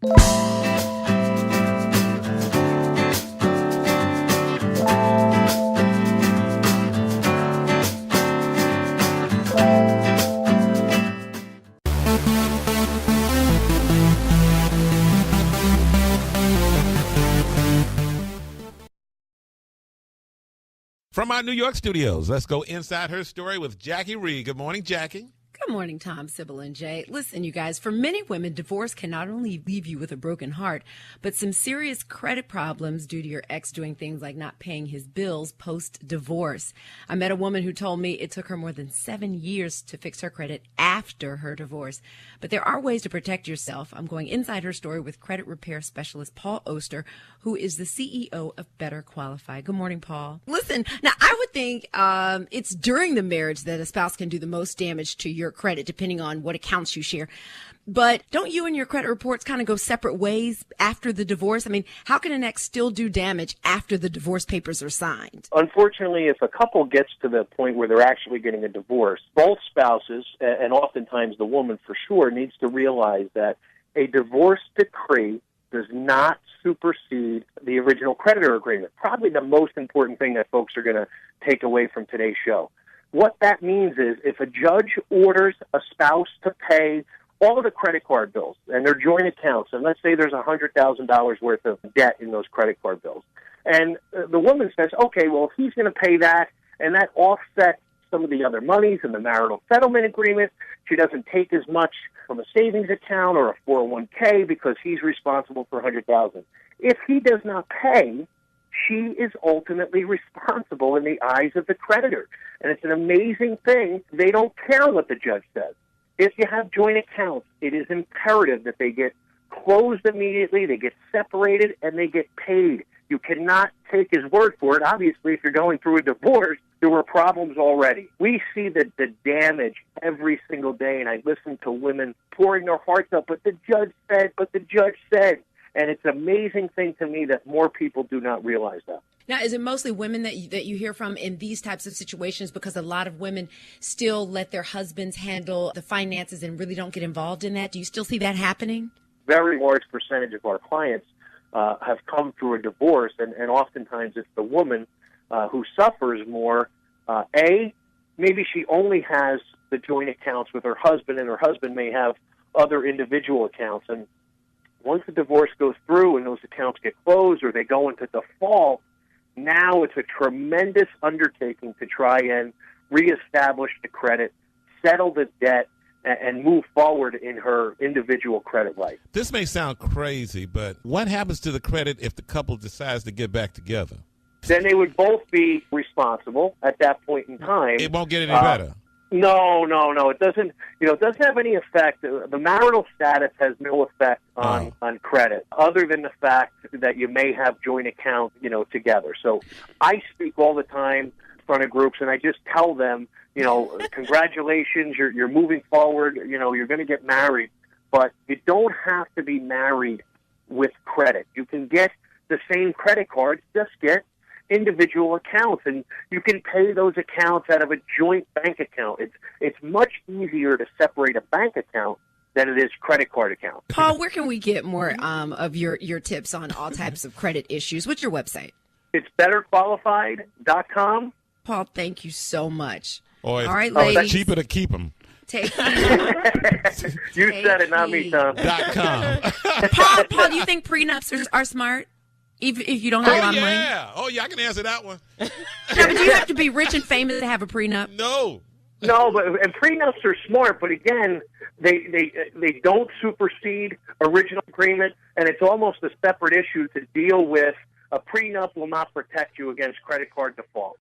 From our New York studios, let's go inside her story with Jackie Reed. Good morning, Jackie. Good morning, Tom, Sybil, and Jay. Listen, you guys, for many women, divorce can not only leave you with a broken heart, but some serious credit problems due to your ex doing things like not paying his bills post-divorce. I met a woman who told me it took her more than 7 years to fix her credit after her divorce. But there are ways to protect yourself. I'm going inside her story with credit repair specialist Paul Oster, who is the CEO of Better Qualify. Good morning, Paul. Listen, now I would think it's during the marriage that a spouse can do the most damage to your credit, depending on what accounts you share. But don't you and your credit reports kind of go separate ways after the divorce? I mean, how can an ex still do damage after the divorce papers are signed? Unfortunately, if a couple gets to the point where they're actually getting a divorce, both spouses, and oftentimes the woman for sure, needs to realize that a divorce decree does not supersede the original creditor agreement. Probably the most important thing that folks are going to take away from today's show. What that means is if a judge orders a spouse to pay all of the credit card bills and their joint accounts, and let's say there's $100,000 worth of debt in those credit card bills, and the woman says, okay, well, if he's going to pay that, and that offsets some of the other monies in the marital settlement agreement, she doesn't take as much from a savings account or a 401k because he's responsible for $100,000. If he does not pay, she is ultimately responsible in the eyes of the creditor. And it's an amazing thing. They don't care what the judge says. If you have joint accounts, it is imperative that they get closed immediately, they get separated, and they get paid. You cannot take his word for it. Obviously, if you're going through a divorce, there were problems already. We see the damage every single day, and I listen to women pouring their hearts out, but the judge said. And it's an amazing thing to me that more people do not realize that. Now, is it mostly women that you hear from in these types of situations? Because a lot of women still let their husbands handle the finances and really don't get involved in that. Do you still see that happening? Very large percentage of our clients have come through a divorce, and oftentimes it's the woman who suffers more. Maybe she only has the joint accounts with her husband, and her husband may have other individual accounts. And once the divorce goes through and those accounts get closed or they go into default, now it's a tremendous undertaking to try and reestablish the credit, settle the debt, and move forward in her individual credit life. This may sound crazy, but what happens to the credit if the couple decides to get back together? Then they would both be responsible at that point in time. It won't get any better. No. It doesn't. It doesn't have any effect. The marital status has no effect on credit, other than the fact that you may have joint accounts, together. So I speak all the time in front of groups, and I just tell them, congratulations, you're moving forward. You're going to get married, but you don't have to be married with credit. You can get the same credit cards, just get individual accounts, and you can pay those accounts out of a joint bank account. It's much easier to separate a bank account than it is credit card account. Paul, where can we get more of your tips on all types of credit issues? What's your website? It's betterqualified.com. Paul, thank you so much. All right, ladies. It's cheaper to keep them. You said it, not me, Tom. .com. Paul, do you think prenups are smart? If you don't have a lot of money? I can answer that one. No, but do you have to be rich and famous to have a prenup? No, and prenups are smart, but again, they don't supersede original agreement, and it's almost a separate issue to deal with. A prenup will not protect you against credit card default.